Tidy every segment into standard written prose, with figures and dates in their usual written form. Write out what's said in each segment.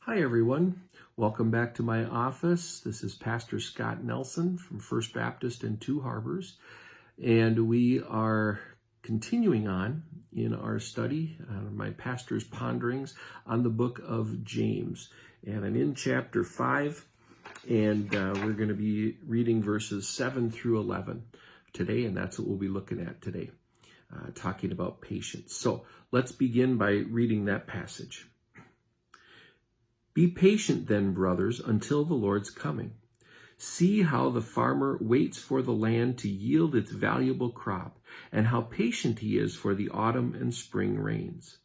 Hi, everyone. Welcome back to my office. This is Pastor Scott Nelson from First Baptist in Two Harbors, and we are continuing on in our study, my pastor's ponderings on the book of James. And I'm in chapter 5, and we're going to be reading verses 7 through 11 today, and that's what we'll be looking at today, talking about patience. So let's begin by reading that passage. Be patient then, brothers, until the Lord's coming. See how the farmer waits for the land to yield its valuable crop, and how patient he is for the autumn and spring rains.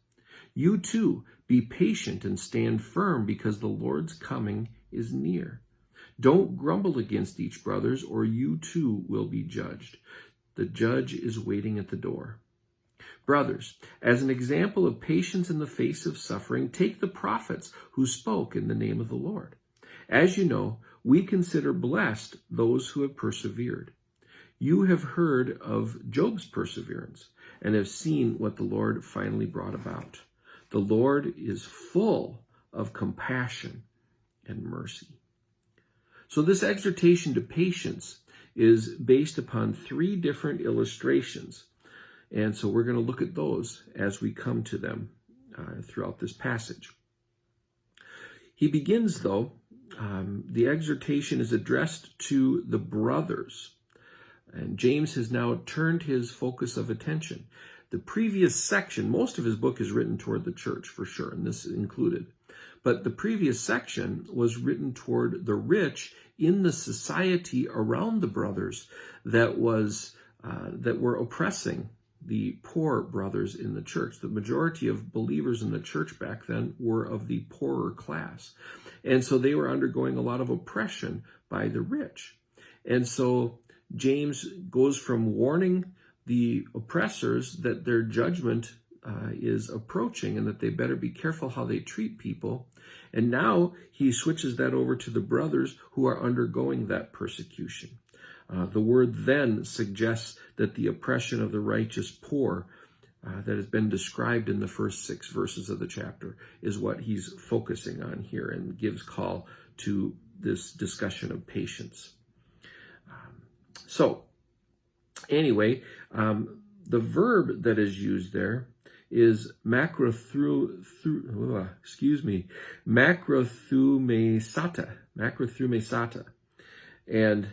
You too, be patient and stand firm, because the Lord's coming is near. Don't grumble against each brother, or you too will be judged. The judge is waiting at the door. Brothers, as an example of patience in the face of suffering, take the prophets who spoke in the name of the Lord. As you know, we consider blessed those who have persevered. You have heard of Job's perseverance and have seen what the Lord finally brought about. The Lord is full of compassion and mercy. So this exhortation to patience is based upon 3 different illustrations. And so we're going to look at those as we come to them throughout this passage. He begins, though, the exhortation is addressed to the brothers. And James has now turned his focus of attention. The previous section, most of his book is written toward the church, for sure, and this is included. But the previous section was written toward the rich in the society around the brothers that were oppressing the poor brothers in the church. The majority of believers in the church back then were of the poorer class. And so they were undergoing a lot of oppression by the rich. And so James goes from warning the oppressors that their judgment is approaching and that they better be careful how they treat people. And now he switches that over to the brothers who are undergoing that persecution. The word then suggests that the oppression of the righteous poor that has been described in the first 6 verses of the chapter is what he's focusing on here, and gives call to this discussion of patience. So anyway, the verb that is used there is macrothumesata. And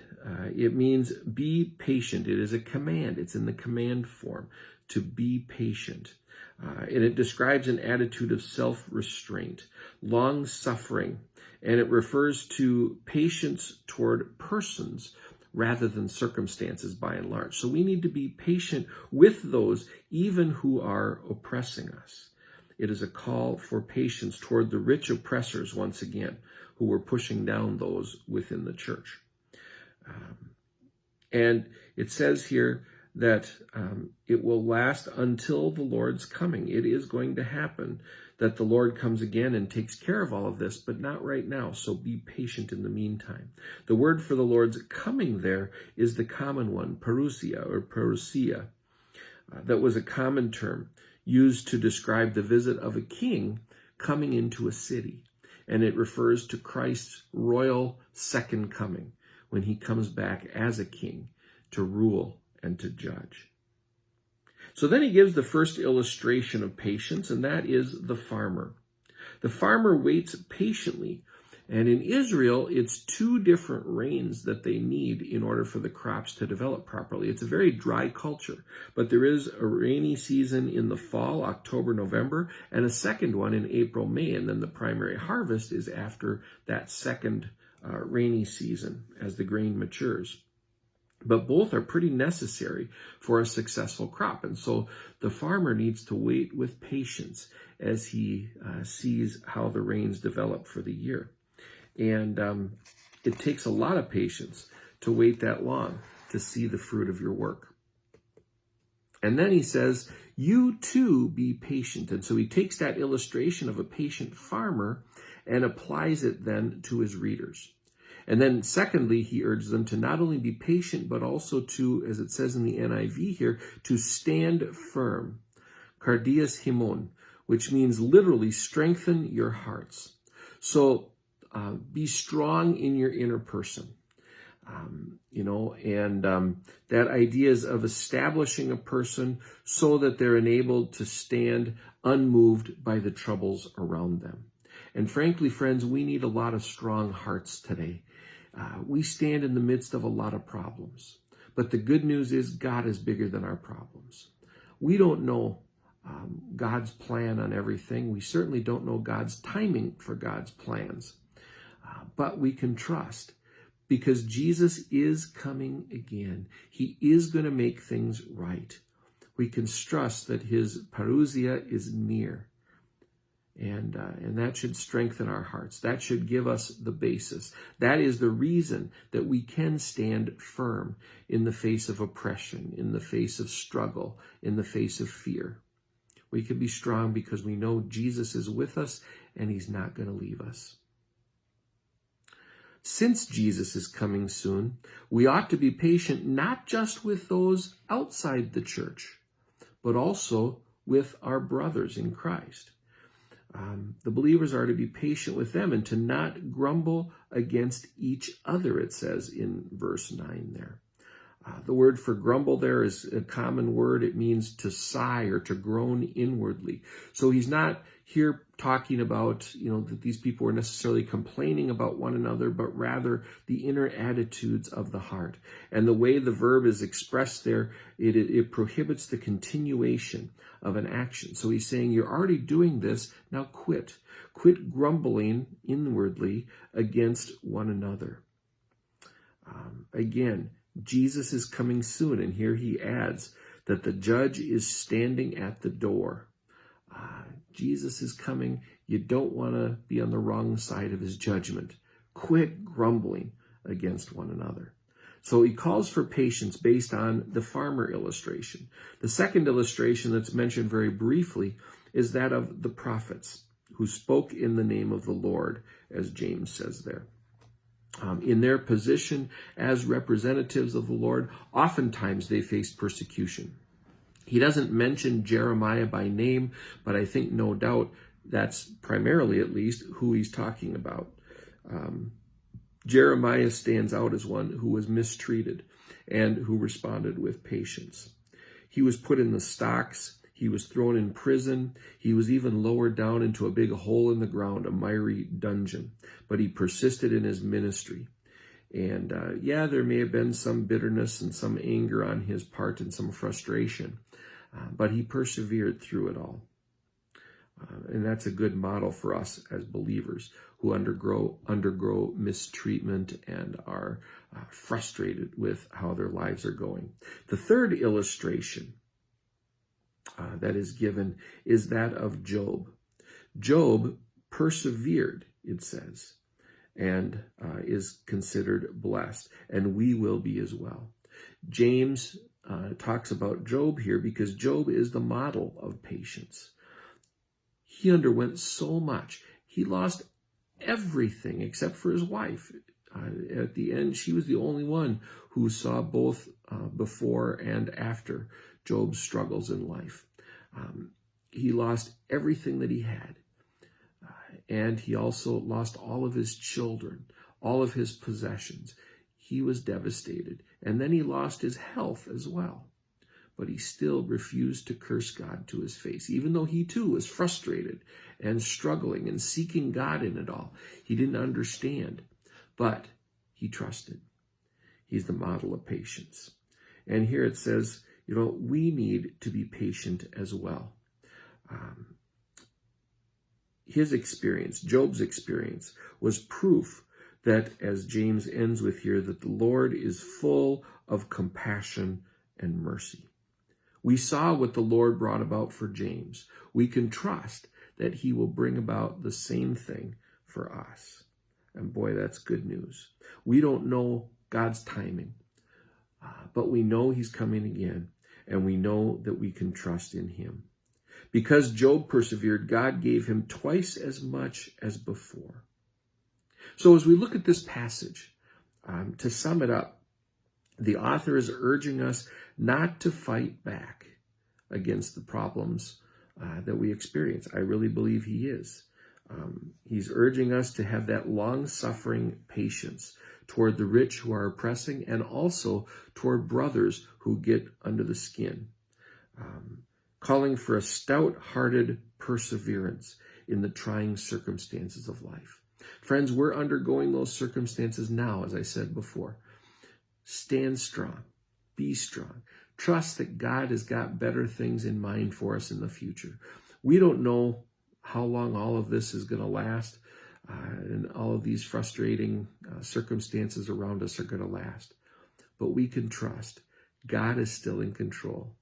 it means be patient. It is a command. It's in the command form, to be patient. And it describes an attitude of self-restraint, long-suffering, and it refers to patience toward persons rather than circumstances by and large. So we need to be patient with those even who are oppressing us. It is a call for patience toward the rich oppressors, once again, who were pushing down those within the church. And it says here that it will last until the Lord's coming. It is going to happen that the Lord comes again and takes care of all of this, but not right now. So be patient in the meantime. The word for the Lord's coming there is the common one, parousia or parousia. That was a common term used to describe the visit of a king coming into a city. And it refers to Christ's royal second coming, when he comes back as a king to rule and to judge. So then he gives the first illustration of patience, and that is the farmer. The farmer waits patiently, and in Israel, it's 2 different rains that they need in order for the crops to develop properly. It's a very dry culture, but there is a rainy season in the fall, October, November, and a second one in April, May, and then the primary harvest is after that second rainy season as the grain matures. But both are pretty necessary for a successful crop. And so the farmer needs to wait with patience as he sees how the rains develop for the year. And it takes a lot of patience to wait that long to see the fruit of your work. And then he says, you too be patient. And so he takes that illustration of a patient farmer and applies it then to his readers. And then secondly, he urges them to not only be patient, but also to, as it says in the NIV here, to stand firm. Kardias himon, which means literally strengthen your hearts. So be strong in your inner person. That idea is of establishing a person so that they're enabled to stand unmoved by the troubles around them. And frankly, friends, we need a lot of strong hearts today. We stand in the midst of a lot of problems. But the good news is God is bigger than our problems. We don't know God's plan on everything. We certainly don't know God's timing for God's plans. But we can trust, because Jesus is coming again. He is going to make things right. We can trust that his parousia is near. And that should strengthen our hearts. That should give us the basis. That is the reason that we can stand firm in the face of oppression, in the face of struggle, in the face of fear. We can be strong because we know Jesus is with us and he's not going to leave us. Since Jesus is coming soon, we ought to be patient not just with those outside the church, but also with our brothers in Christ. The believers are to be patient with them and to not grumble against each other, it says in verse 9 there. The word for grumble there is a common word. It means to sigh or to groan inwardly. So he's not here talking about, that these people are necessarily complaining about one another, but rather the inner attitudes of the heart. And the way the verb is expressed there, it prohibits the continuation of an action. So he's saying, you're already doing this, now quit. Quit grumbling inwardly against one another. Again, Jesus is coming soon, and here he adds that the judge is standing at the door. Jesus is coming. You don't want to be on the wrong side of his judgment. Quit grumbling against one another. So he calls for patience based on the farmer illustration. The second illustration that's mentioned very briefly is that of the prophets who spoke in the name of the Lord, as James says there. In their position as representatives of the Lord, oftentimes they faced persecution. He doesn't mention Jeremiah by name, but I think no doubt that's primarily, at least, who he's talking about. Jeremiah stands out as one who was mistreated and who responded with patience. He was put in the stocks. He was thrown in prison. He was even lowered down into a big hole in the ground, a miry dungeon. But he persisted in his ministry. And there may have been some bitterness and some anger on his part and some frustration. But he persevered through it all. And that's a good model for us as believers who undergo mistreatment and are frustrated with how their lives are going. The third illustration that is given is that of Job. Job persevered, it says, and is considered blessed, and we will be as well. James talks about Job here because Job is the model of patience. He underwent so much. He lost everything except for his wife. At the end, she was the only one who saw both before and after Job's struggles in life. He lost everything that he had. And he also lost all of his children, all of his possessions. He was devastated. And then he lost his health as well. But he still refused to curse God to his face, even though he too was frustrated and struggling and seeking God in it all. He didn't understand, but he trusted. He's the model of patience. And here it says, we need to be patient as well. His experience, Job's experience, was proof that, as James ends with here, that the Lord is full of compassion and mercy. We saw what the Lord brought about for James. We can trust that he will bring about the same thing for us. And boy, that's good news. We don't know God's timing, but we know he's coming again, and we know that we can trust in him. Because Job persevered, God gave him twice as much as before. So as we look at this passage, to sum it up, the author is urging us not to fight back against the problems that we experience. I really believe he is. He's urging us to have that long-suffering patience toward the rich who are oppressing, and also toward brothers who get under the skin. Calling for a stout-hearted perseverance in the trying circumstances of life. Friends, we're undergoing those circumstances now, as I said before. Stand strong. Be strong. Trust that God has got better things in mind for us in the future. We don't know how long all of this is going to last, and all of these frustrating circumstances around us are going to last. But we can trust God is still in control.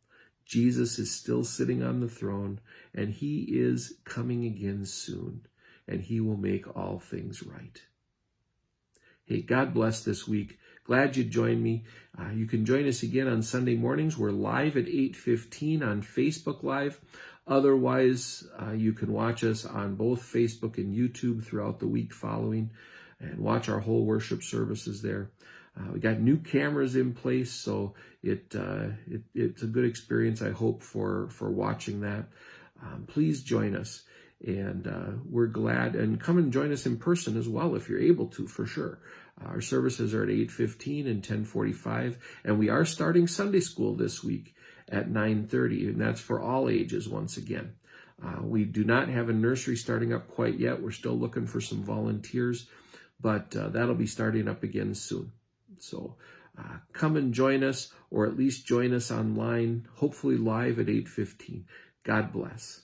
Jesus is still sitting on the throne, and he is coming again soon, and he will make all things right. Hey, God bless this week. Glad you joined me. You can join us again on Sunday mornings. We're live at 8:15 on Facebook Live. Otherwise, you can watch us on both Facebook and YouTube throughout the week following, and watch our whole worship services there. We got new cameras in place, so it's a good experience, I hope, for watching that. Please join us, and we're glad. And come and join us in person as well if you're able to, for sure. Our services are at 8:15 and 10:45, and we are starting Sunday school this week at 9:30, and that's for all ages once again. We do not have a nursery starting up quite yet. We're still looking for some volunteers, but that'll be starting up again soon. So come and join us, or at least join us online, hopefully live at 8:15. God bless.